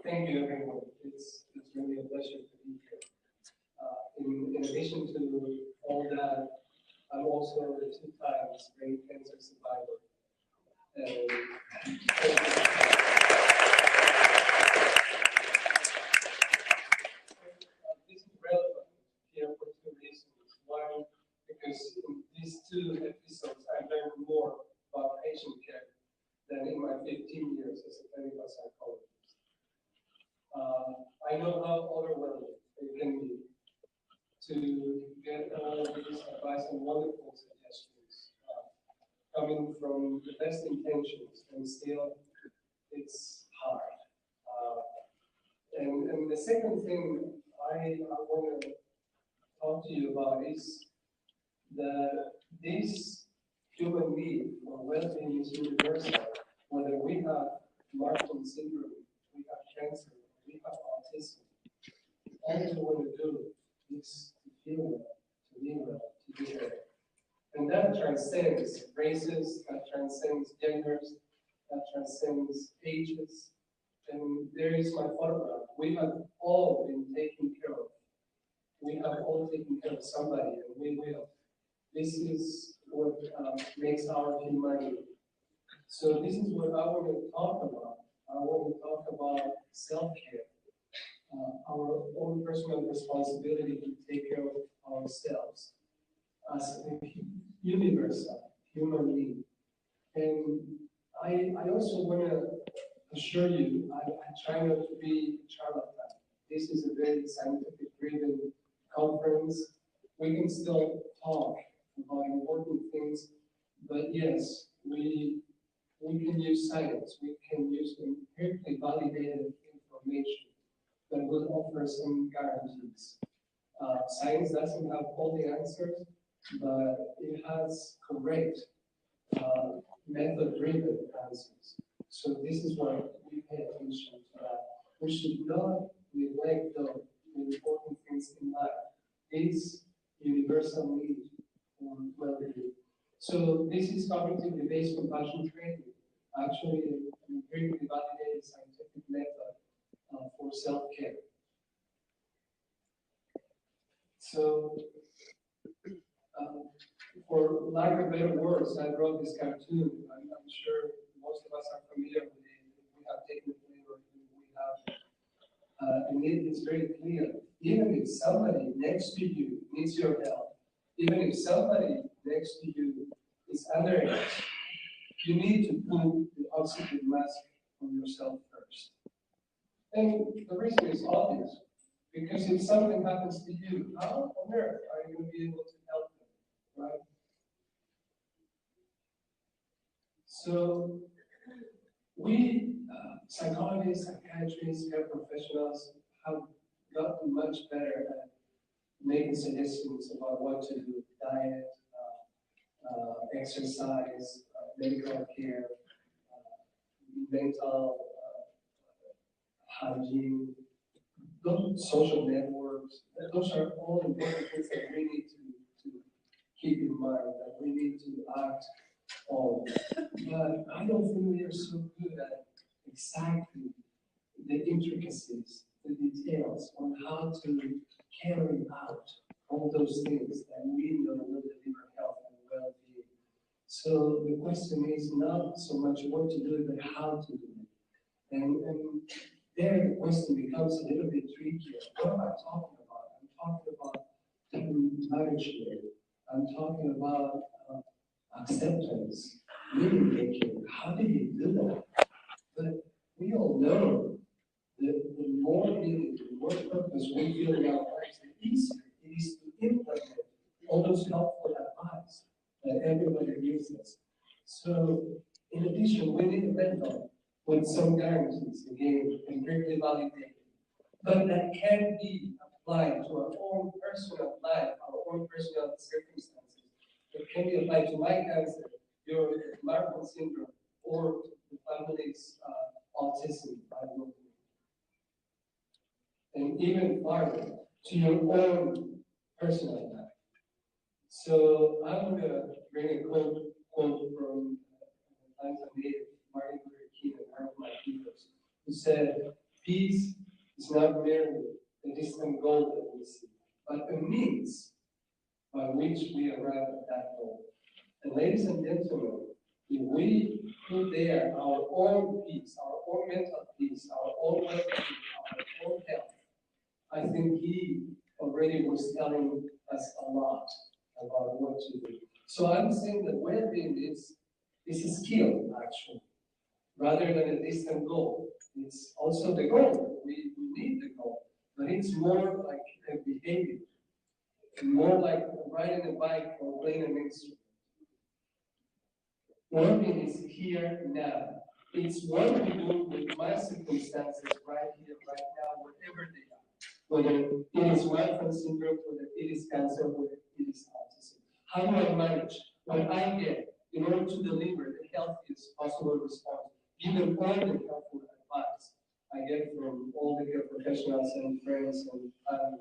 Thank you, everyone. It's really a pleasure to be here. In addition to all that, I'm also a 2-time brain cancer survivor. And this is relevant here for 2 reasons. One, because in these 2 episodes, I learned more about patient care than in my 15 years as a clinical psychologist. I know how overwhelming it can be to get all these advice and wonderful suggestions coming from the best intentions, and still it's hard. And the second thing I want to talk to you about is that this human need for well-being is universal. Whether we have Marfan syndrome, we have cancer, we have autism, all we want to do is to feel well, to be well, to be well. And that transcends races, that transcends genders, that transcends ages. And there is my photograph. We have all been taken care of. We have all taken care of somebody, and we will. This is what makes our humanity. So this is what I want to talk about. I want to talk about self-care, our own personal responsibility to take care of ourselves as a universal human being. And I also want to assure you, I try not to be charlatan. This is a very scientific-driven conference. We can still talk about important things, but yes, we can use science. We can use empirically validated information that will offer some guarantees. Science doesn't have all the answers, but it has correct method-driven answers. So this is why we pay attention to that. We should not neglect the important things in life. This universal need for well-being. So this is cognitively based compassion training, actually an empirically validated scientific method for self-care. So, for lack of better words, I wrote this cartoon. I'm sure most of us are familiar with it. We have taken it or we have, and it's very clear. Even if somebody next to you needs your help, even if somebody next to you is underage, you need to put the oxygen mask on yourself first. And the reason is obvious, because if something happens to you, how on earth are you going to be able to help them, right? So we, psychologists, psychiatrists, care professionals, have gotten much better at making suggestions about what to do: diet, exercise, medical care, mental hygiene, those social networks. Those are all important things that we need to keep in mind, that we need to act on. But I don't think we are so good at exactly the intricacies, the details on how to carry out all those things that we know will deliver health and well-being. So the question is not so much what to do, but how to do it. And there the question becomes a little bit trickier. What am I talking about? I'm talking about management. I'm talking about acceptance, meaning making. How do you do that? But we all know that the more meaning, the more purpose we feel in our lives, the easier it is to implement all those helpful advice that everybody gives us. So, in addition, we need a method with some guarantees, again, empirically validated, but that can be applied to our own personal life, our own personal circumstances. It can be applied to my cancer, your Marfan syndrome, or the family's autism, I don't know. And even farther, to your own personal life. So I'm going to bring a quote from Atlanta native Martin Luther King, one of my heroes, who said, Peace is not merely the distant goal that we see, but a means by which we arrive at that goal. And ladies and gentlemen, if we put there our own peace, our own mental peace, our own well-being, our own health, I think he already was telling us a lot about what to do. So I'm saying that well-being is a skill, actually, rather than a distant goal. It's also the goal. We need the goal, but it's more like a behavior, more like riding a bike or playing an instrument. Well-being is here now. It's what we do with my circumstances right here, right now, wherever they are. Whether it is Marfan syndrome, whether it is cancer, whether it is autism. How do I manage what I get in order to deliver the healthiest possible response, given all the helpful advice I get from all the care professionals and friends and family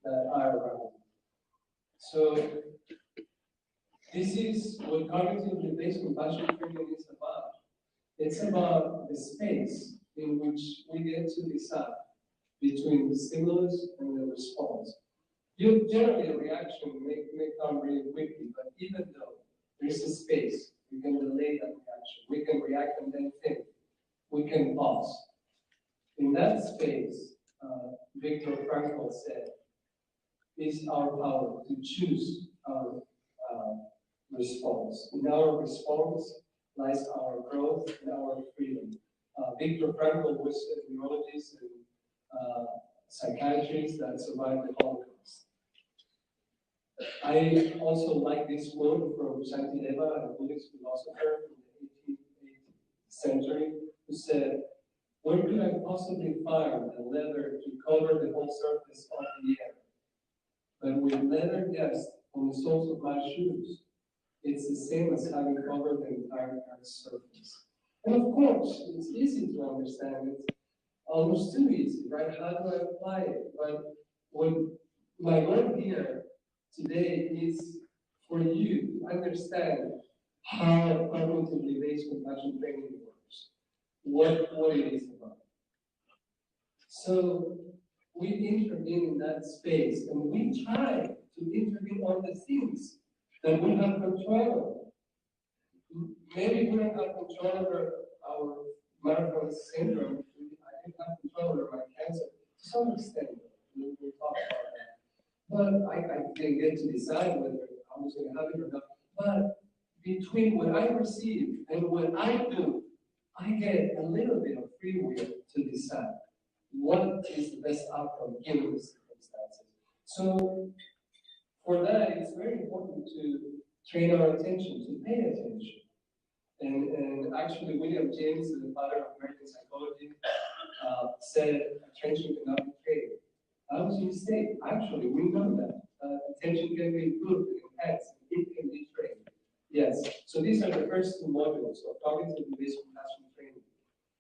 that are around. So this is what cognitively-based compassion training is about. It's about the space in which we get to decide between the stimulus and the response. Generally, a reaction may come really quickly, but even though there's a space, we can delay that reaction. We can react and then think. We can pause. In that space, Viktor Frankl said, is our power to choose our response. In our response lies our growth and our freedom. Viktor Frankl was a neurologist and psychiatrist that survived the Holocaust. I also like this quote from Shantideva, a Buddhist philosopher from the 18th century, who said, "Where could I possibly find the leather to cover the whole surface of the air? But with leather dust on the soles of my shoes, it's the same as having covered the entire Earth's surface." And of course, it's easy to understand. It's almost too easy, right? How do I apply it? But what my goal here today is for you to understand how cognitively based compassion training works, what it is about. So we intervene in that space, and we try to intervene on the things that we have control over. Maybe we don't have control over our Marfan syndrome. I didn't have control over my cancer to some extent. We'll talk about that. But I didn't get to decide whether I was going to have it or not. But between what I receive and what I do, I get a little bit of free will to decide what is the best outcome given the circumstances. So for that, it's very important to train our attention, to pay attention. And actually, William James, the father of American psychology, said attention cannot be trained. That was a mistake. Actually, we know that. Attention can be improved and enhanced. It can be trained. Yes. So these are the first two modules of cognitive-based compassion training.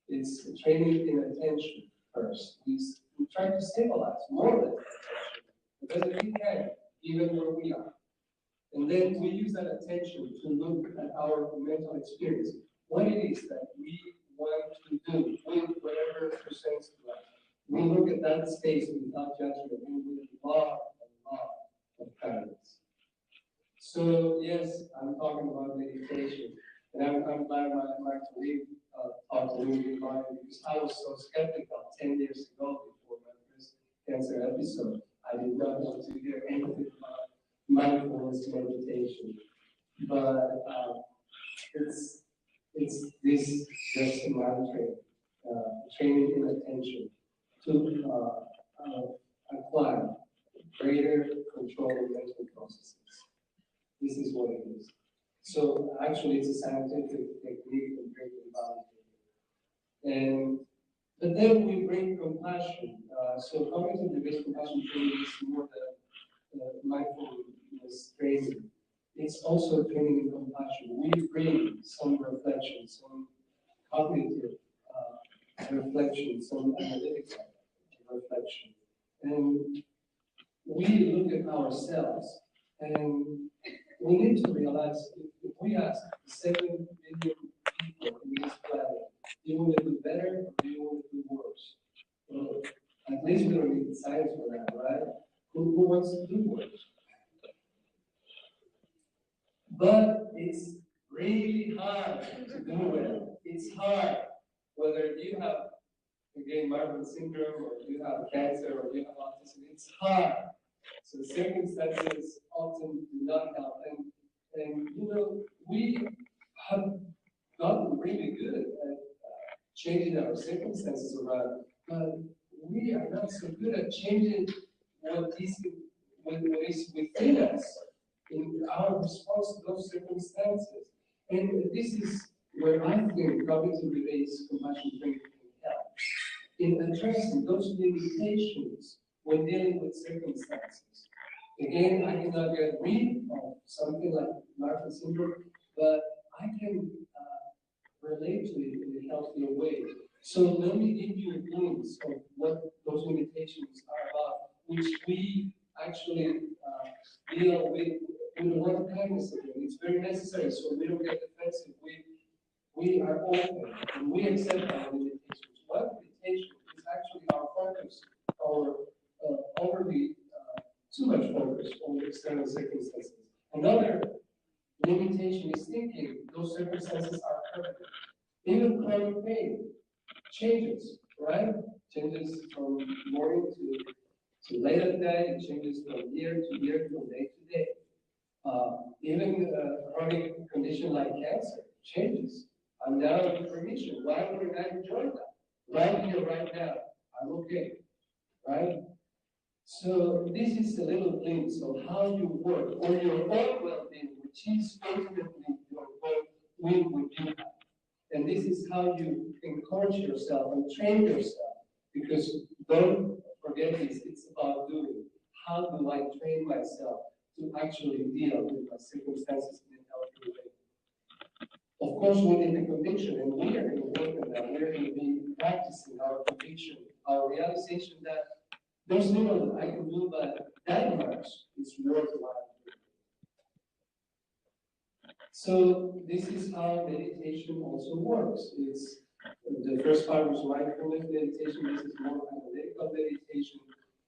It's training in attention first. We try to stabilize more than attention, because we can, even where we are. And then we use that attention to look at our mental experience, what it is that we want to do with whatever presents to us. We look at that space without judgment, and with a lot of kindness. So yes, I'm talking about meditation, and I'm glad my colleague talked a little bit about it, because I was so skeptical 10 years ago before my first cancer episode. I did not want to hear anything about mindfulness meditation, but it's this just a mantra, training in attention to acquire greater control of mental processes. This is what it is. So actually, it's a scientific technique and very validated. But then we bring compassion. So cognitive-based compassion training is more than mindfulness training. It's also training in compassion. We bring some reflection, some cognitive reflection, some analytical reflection. And we look at ourselves, and we need to realize if we ask 7 billion people in this planet, do you want to do better or do you want to do worse? But it's really hard to do it. It's hard. Whether you have, again, Marfan syndrome, or you have cancer, or you have autism, it's hard. So circumstances often do not help. And you know, we have gotten really good at changing our circumstances around, but we are not so good at changing what is within us in our response to those circumstances. And this is where I think cognitive-based compassion training can help in addressing those limitations when dealing with circumstances. Again, I cannot get rid of something like Marfan syndrome, but I can relate to it in a healthier way. So let me give you a glimpse of what those limitations are about, which we actually deal with a lot of kindness again. It's very necessary so we don't get defensive. We are open and we accept our limitations. One limitation is actually our focus, our overly too much focus on external circumstances. Another limitation is thinking those circumstances are perfect. Even chronic pain changes, right? Changes from morning to late at night, it changes from year to year, from day to day. Even a chronic condition like cancer changes. I'm now in remission. Why would I enjoy that? Right here, right now, I'm okay, right? So this is a little glimpse of how you work on your own well-being, which is ultimately your goal with you. And this is how you encourage yourself and train yourself. Because don't forget this, it's about doing. How do I train myself to actually deal with my circumstances in a healthy way? Of course, we need the conviction, and we are going to work on that. We're going to be practicing our conviction, our realization that there's little that I can do, but that much is worthwhile. So this is how meditation also works. It's the first part was mindfulness meditation. This is more analytical meditation,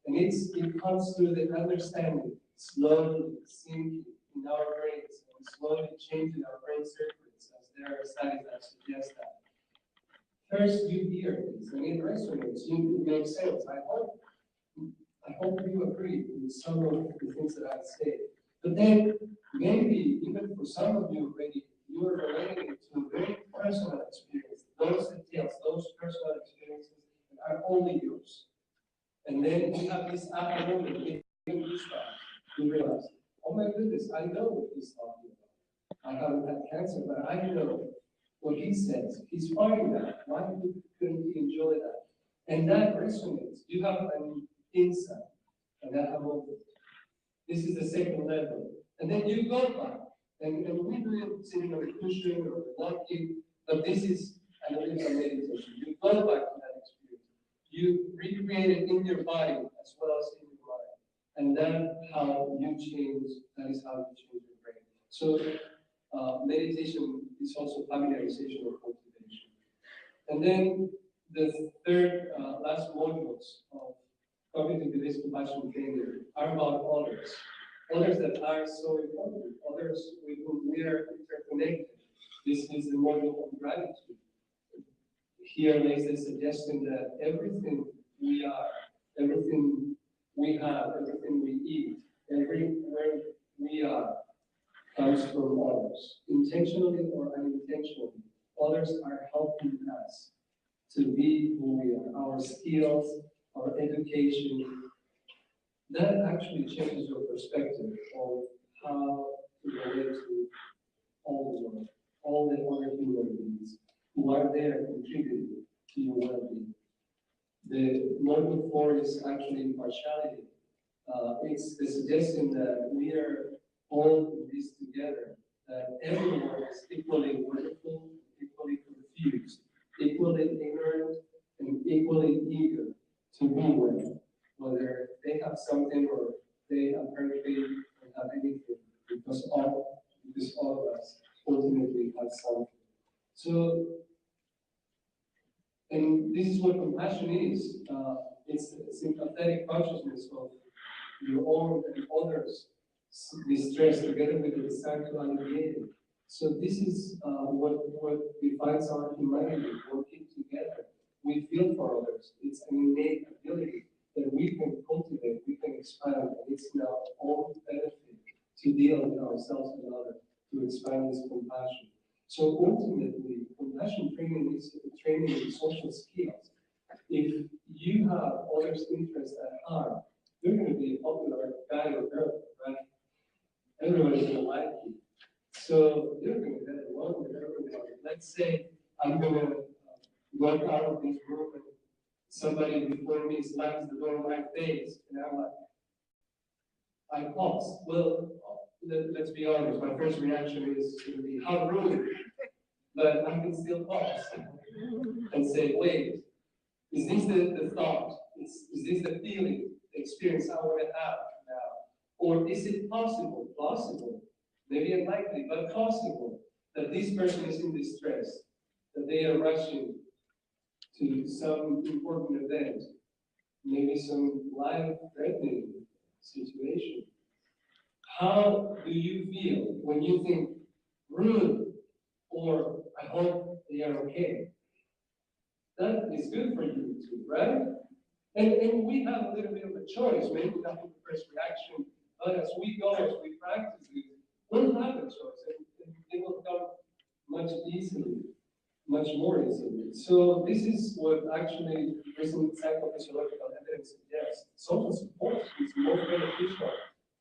and it comes through the understanding, slowly sinking in our brains, and slowly changing our brain circuits, as there are studies that suggest that. First, you hear this, and it resonates. It makes sense. I hope you agree with some of the things that I say. But then, maybe even for some of you already, you are relating it to a very personal experience. Those details, those personal experiences that are only yours. And then you have this aha moment, you realize, oh my goodness, I know what he's talking about. I haven't had cancer, but I know what he says. He's fine now. Why couldn't he enjoy that? And that resonates. You have an insight, and that moment. This is the second level. And then you go back, and we do it sitting on a cushion or walking, but this is analytical meditation. You go back to that experience. You recreate it in your body as well as in your mind. And that's how you change, that is how you change your brain. So meditation is also familiarization or cultivation. And then the third, last modules of cognitive-based compassion training are about others. Others that are so important, others with whom we are interconnected. This is the model of gratitude. Here lays the suggestion that everything we are, everything we have, everything we eat, everywhere we are, comes from others. Intentionally or unintentionally, others are helping us to be who we are. Our skills, our education, that actually changes your perspective of how to relate to all the world, all the other human beings who are there contributing to your well-being. The model 4 is actually impartiality. It's the suggestion that we are all in this together, that everyone is equally wonderful, equally confused, equally ignorant, and equally eager to be well, whether they have something or they apparently don't have anything, because all of us ultimately have something. So, and this is what compassion is. It's a sympathetic consciousness of your own and others' distress together with the desire to alleviate it. So this is what defines our humanity, working together. We feel for others. It's an innate ability that we can cultivate, we can expand, and it's in our own benefit to deal with ourselves and others, to expand this compassion. So ultimately, compassion training is training in social skills. If you have others' interests at heart, you're going to be a popular guy or girl, right? Everybody's going to like you. So you're going to get along with everybody. Let's say I'm going to walk out of this room and somebody before me slams the door in my face, and I'm like, I pause. Well, let's be honest, my first reaction is going to be, how rude. But I can still pause and say, wait, is this the thought? Is this the feeling, the experience I want to have now? Or is it plausible, maybe unlikely, but possible, that this person is in distress, that they are rushing to some important event, maybe some life-threatening situation? How do you feel when you think rude, or I hope they are okay? That is good for you too, right? And we have a little bit of a choice, maybe not in the first reaction, but as we go, as we practice it, we'll have a choice, and it will come much more easily. So this is what actually recent psychophysiological evidence suggests. Social support is more beneficial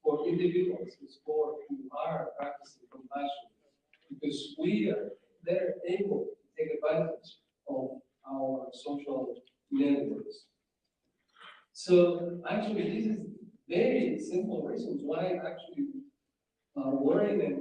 for individuals who are practicing compassion, because they're able to take advantage of our social networks. So actually, this is very simple reasons why actually worrying and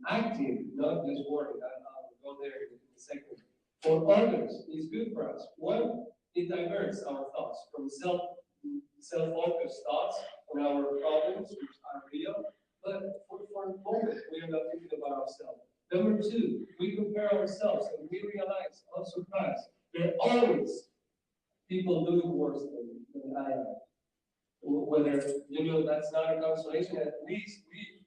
acting, not just worrying, I'll go there in a second, for others is good for us. One, it diverts our thoughts from self-focused thoughts on our problems, which are real, but for a moment, we are not thinking about ourselves. Number two, we compare ourselves and we realize, oh surprise, there are always people doing worse than I am. Whether, that's not a consolation, at least we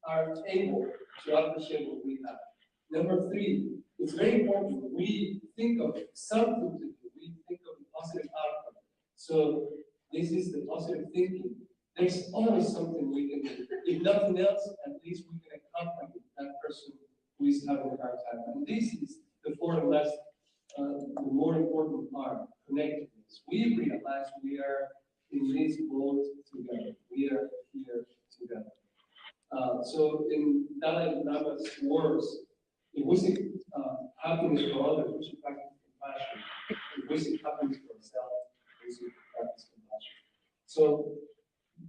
are able to appreciate what we have. Number three, it's very important we think of something to do. We think of a positive outcome. So this is the positive thinking. There's always something we can do. If nothing else, at least we can accompany that person who is having a hard time. And this is the fourth and last, the more important part, connectedness. We realize we are in this boat together. We are here together. So in Dalai Lama's words, if we seek happiness for others, we should practice compassion. If we seek happiness for ourselves, we should practice compassion. So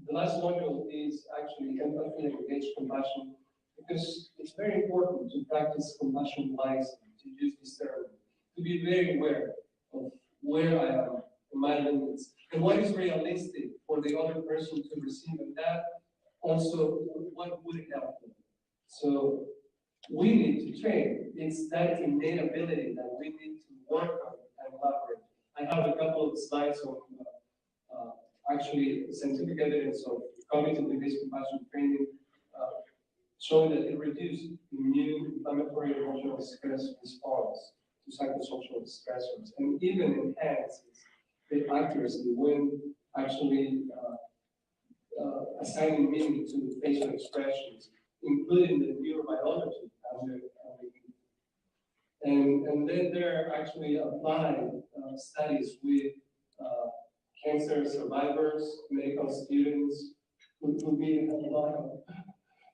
the last module is actually empathy and engaged compassion, because it's very important to practice compassion wisely, to use discernment, to be very aware of where I am, my limits, and what is realistic for the other person to receive, and that also what would help them. So we need to train. It's that innate ability that we need to work on and elaborate. I have a couple of slides on actually scientific evidence of cognitive-based compassion training showing that it reduces immune inflammatory emotional stress response to psychosocial stressors, and even enhances the accuracy when actually assigning meaning to facial expressions, including the neurobiology and then there are actually applied studies with cancer survivors, medical students, who need a lot of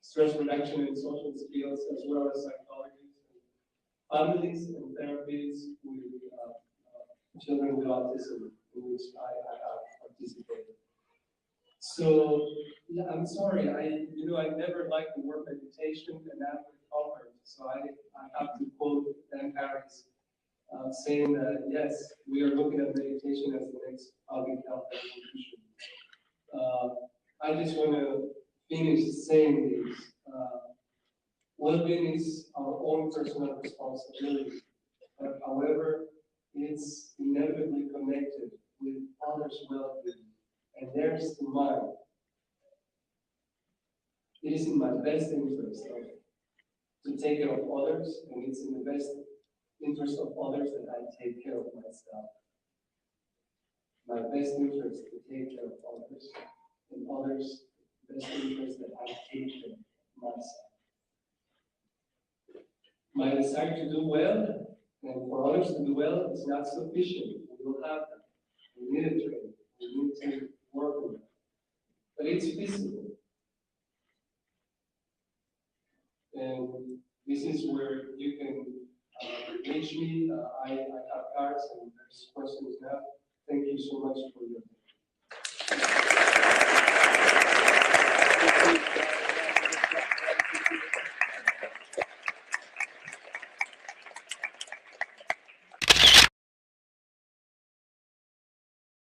stress reduction and social skills, as well as psychologists, families and therapies with children with autism, in which I have participated. So yeah, I'm sorry, I never liked the word meditation, and I'm recovered, so I have to quote Dan Harris saying that yes, we are looking at meditation as the next public health revolution. I just want to finish saying this. Well-being is our own personal responsibility, but however, it's inevitably connected with others' well-being, and there's the mind. it is in my best interest to take care of others, and it's in the best interest of others that I take care of myself. My best interest to take care of others, and others' best interest that I take care of myself. My desire to do well, and for others to do well, is not sufficient. We will have them. We need to train. We need to work with it. But it's feasible. And this is where you can reach me. I have cards and there's questions now. Thank you so much for your attention.